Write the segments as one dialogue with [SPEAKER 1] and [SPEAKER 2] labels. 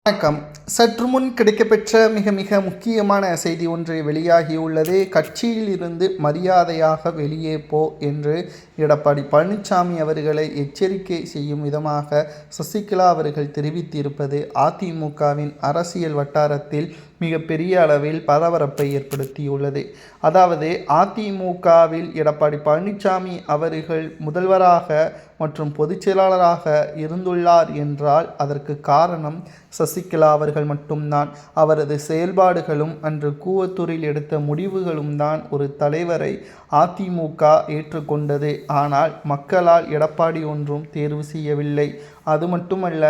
[SPEAKER 1] வணக்கம். சற்று முன் கிடைக்கப்பெற்ற மிக மிக முக்கியமான செய்தி ஒன்று வெளியாகியுள்ளது. கட்சியில் இருந்து மரியாதையாக வெளியே போ என்று எடப்பாடி பழனிசாமி அவர்களை எச்சரிக்கை செய்யும் விதமாக சசிகலா அவர்கள் தெரிவித்திருப்பது அதிமுகவின் அரசியல் வட்டாரத்தில் மிகப்பெரிய அளவில் பரபரப்பை ஏற்படுத்தியுள்ளது. அதாவது அதிமுகவில் எடப்பாடி பழனிசாமி அவர்கள் முதல்வராக மற்றும் பொதுச் செயலாளராக இருந்துள்ளார் என்றால் அதற்கு காரணம் சசிகலா அவர்கள் மட்டும்தான். அவரது செயல்பாடுகளும் அன்று கூவத்தூரில் எடுத்த முடிவுகளும் தான் ஒரு தலைவரை அதிமுக ஏற்றுக்கொண்டது. ஆனால் மக்களால் எடப்பாடி ஒன்றும் தேர்வு செய்யவில்லை. அது மட்டுமல்ல,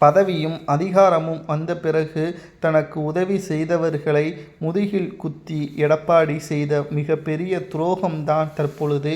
[SPEAKER 1] பதவியும் அதிகாரமும் வந்த பிறகு தனக்கு உதவி செய்தவர்களை முதுகில் குத்தி எடப்பாடி செய்த மிகப்பெரிய துரோகம்தான் தற்பொழுது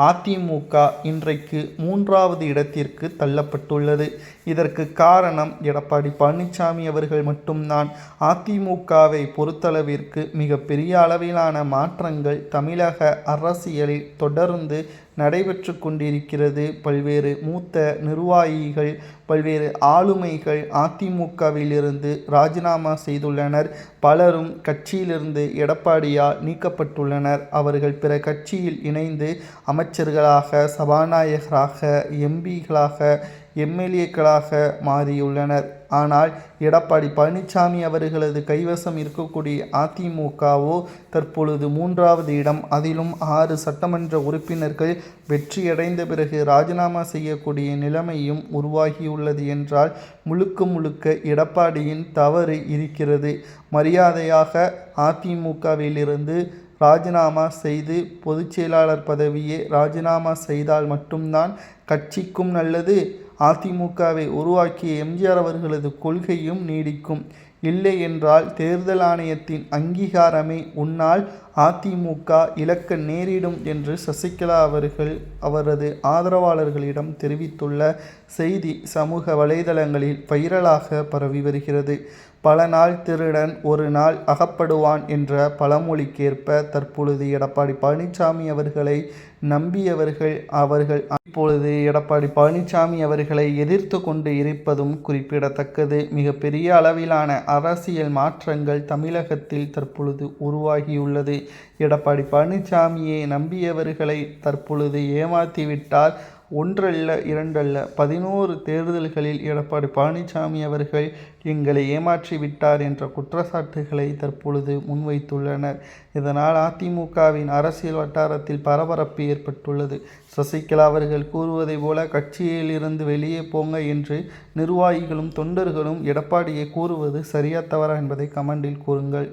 [SPEAKER 1] அதிமுக இன்றைக்கு 3வது இடத்திற்கு தள்ளப்பட்டுள்ளது. இதற்கு காரணம் எடப்பாடி பழனிசாமி அவர்கள் மட்டும்தான். அதிமுகவை பொறுத்தளவிற்கு மிகப்பெரிய அளவிலான மாற்றங்கள் தமிழக அரசியலில் தொடர்ந்து நடைபெற்று கொண்டிருக்கிறது. பல்வேறு மூத்த நிர்வாகிகள், பல்வேறு ஆளுமைகள் அதிமுகவிலிருந்து ராஜினாமா செய்துள்ளனர். பலரும் கட்சியிலிருந்து எடப்பாடியால் நீக்கப்பட்டுள்ளனர். அவர்கள் பிற கட்சியில் இணைந்து அமைச்சர்களாக, சபாநாயகராக, எம்பிகளாக, எம்எல்ஏக்களாக மாறியுள்ளனர். ஆனால் எடப்பாடி பழனிசாமி அவர்களது கைவசம் இருக்கக்கூடிய அதிமுகவோ தற்பொழுது 3வது இடம். அதிலும் 6 சட்டமன்ற உறுப்பினர்கள் வெற்றியடைந்த பிறகு ராஜினாமா செய்யக்கூடிய நிலைமையும் உருவாகியுள்ளது என்றால் முழுக்க முழுக்க எடப்பாடியின் தவறு இருக்கிறது. மரியாதையாக அதிமுகவிலிருந்து ராஜினாமா செய்து பொதுச் செயலாளர் பதவியை ராஜினாமா செய்தால் மட்டும்தான் கட்சிக்கும் நல்லது, அதிமுகவை உருவாக்கிய எம்ஜிஆர் அவர்களது கொள்கையும் நீடிக்கும். இல்லை என்றால் தேர்தல் ஆணையத்தின் அங்கீகாரமே உன்னால் அதிமுக இழக்க நேரிடும் என்று சசிகலா அவர்கள் அவரது ஆதரவாளர்களிடம் தெரிவித்துள்ள செய்தி சமூக வலைதளங்களில் வைரலாக பரவி வருகிறது. பல நாள் திருடன் ஒரு நாள் அகப்படுவான் என்ற பழமொழிக்கேற்ப தற்பொழுது எடப்பாடி பழனிசாமி அவர்களை நம்பியவர்கள் அவர்கள் இப்பொழுது எடப்பாடி பழனிசாமி அவர்களை எதிர்த்து கொண்டு இருப்பதும் குறிப்பிடத்தக்கது. மிகப்பெரிய அளவிலான அரசியல் மாற்றங்கள் தமிழகத்தில் தற்பொழுது உருவாகியுள்ளது. எடப்பாடி பழனிசாமியை நம்பியவர்களை தற்பொழுது ஏமாற்றிவிட்டார். ஒன்றல்ல, இரண்டல்ல, 11 தேர்தல்களில் எடப்பாடி பழனிசாமி அவர்கள் எங்களை ஏமாற்றிவிட்டார் என்ற குற்றச்சாட்டுகளை தற்பொழுது முன்வைத்துள்ளனர். இதனால் அதிமுகவின் அரசியல் வட்டாரத்தில் பரபரப்பு ஏற்பட்டுள்ளது. சசிகலா அவர்கள் கூறுவதை போல கட்சியில் இருந்து வெளியே போங்க என்று நிர்வாகிகளும் தொண்டர்களும் எடப்பாடியை கூறுவது சரியா தவறா என்பதை கமெண்டில் கூறுங்கள்.